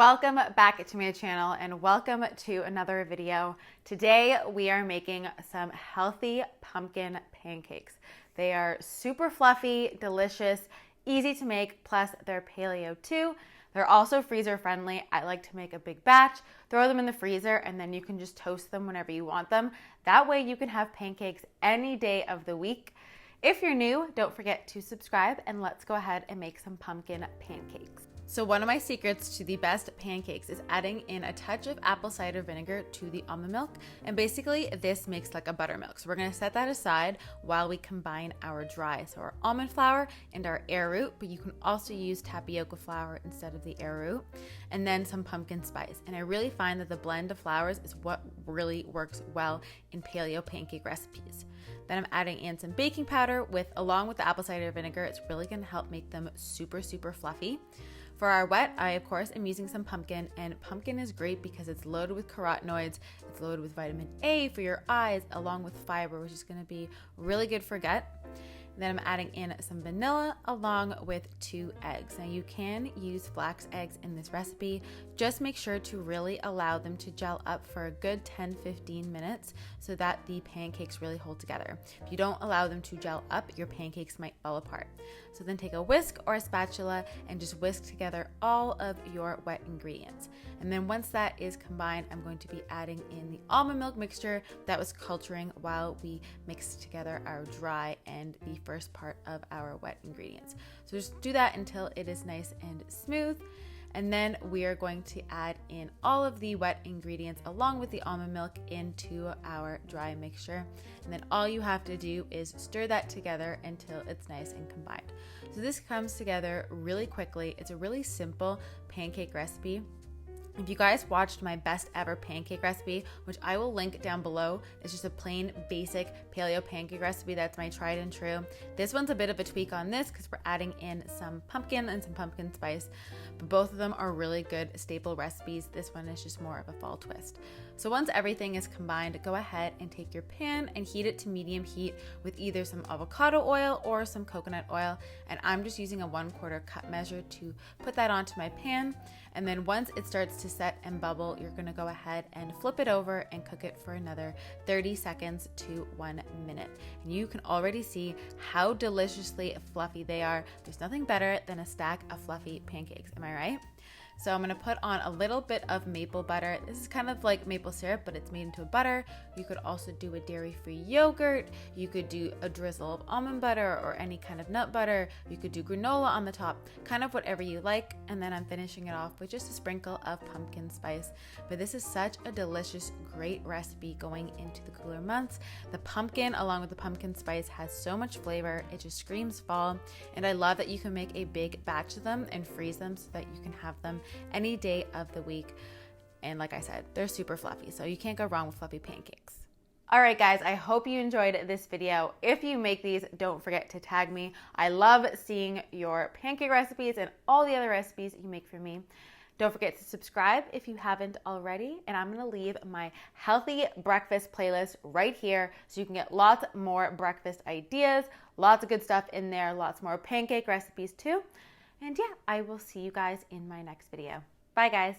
Welcome back to my channel and welcome to another video. Today we are making some healthy pumpkin pancakes. They are super fluffy, delicious, easy to make, plus they're paleo too. They're also freezer friendly. I like to make a big batch, throw them in the freezer, and then you can just toast them whenever you want them. That way you can have pancakes any day of the week. If you're new, don't forget to subscribe and let's go ahead and make some pumpkin pancakes. So one of my secrets to the best pancakes is adding in a touch of apple cider vinegar to the almond milk. And basically this makes like a buttermilk. So we're gonna set that aside while we combine our dry. So our almond flour and our arrowroot, but you can also use tapioca flour instead of the arrowroot. And then some pumpkin spice. And I really find that the blend of flours is what really works well in paleo pancake recipes. Then I'm adding in some baking powder along with the apple cider vinegar. It's really gonna help make them super fluffy. For our wet, I of course am using some pumpkin, and pumpkin is great because it's loaded with carotenoids, it's loaded with vitamin A for your eyes, along with fiber, which is gonna be really good for gut. Then I'm adding in some vanilla along with 2 eggs. Now you can use flax eggs in this recipe. Just make sure to really allow them to gel up for a good 10-15 minutes so that the pancakes really hold together. If you don't allow them to gel up, your pancakes might fall apart. So then take a whisk or a spatula and just whisk together all of your wet ingredients. And then once that is combined, I'm going to be adding in the almond milk mixture that was culturing while we mixed together our dry and the first part of our wet ingredients. So just do that until it is nice and smooth. And then we are going to add in all of the wet ingredients along with the almond milk into our dry mixture. And then all you have to do is stir that together until it's nice and combined. So this comes together really quickly. It's a really simple pancake recipe. If you guys watched my best ever pancake recipe, which I will link down below, it's just a plain basic paleo pancake recipe. That's my tried and true. This one's a bit of a tweak on this because we're adding in some pumpkin and some pumpkin spice, but both of them are really good staple recipes. This one is just more of a fall twist. So once everything is combined, go ahead and take your pan and heat it to medium heat with either some avocado oil or some coconut oil. And I'm just using a 1/4 cup measure to put that onto my pan. And then once it starts to set and bubble, you're gonna go ahead and flip it over and cook it for another 30 seconds to 1 minute. And you can already see how deliciously fluffy they are. There's nothing better than a stack of fluffy pancakes, am I right? So I'm gonna put on a little bit of maple butter. This is kind of like maple syrup, but it's made into a butter. You could also do a dairy-free yogurt. You could do a drizzle of almond butter or any kind of nut butter. You could do granola on the top, kind of whatever you like. And then I'm finishing it off with just a sprinkle of pumpkin spice. But this is such a delicious, great recipe going into the cooler months. The pumpkin along with the pumpkin spice has so much flavor. It just screams fall. And I love that you can make a big batch of them and freeze them so that you can have them any day of the week. And like I said, they're super fluffy, so you can't go wrong with fluffy pancakes. All right, guys, I hope you enjoyed this video. If you make these, don't forget to tag me. I love seeing your pancake recipes and all the other recipes you make for me. Don't forget to subscribe if you haven't already. And I'm gonna leave my healthy breakfast playlist right here so you can get lots more breakfast ideas, lots of good stuff in there, lots more pancake recipes too. And yeah, I will see you guys in my next video. Bye, guys.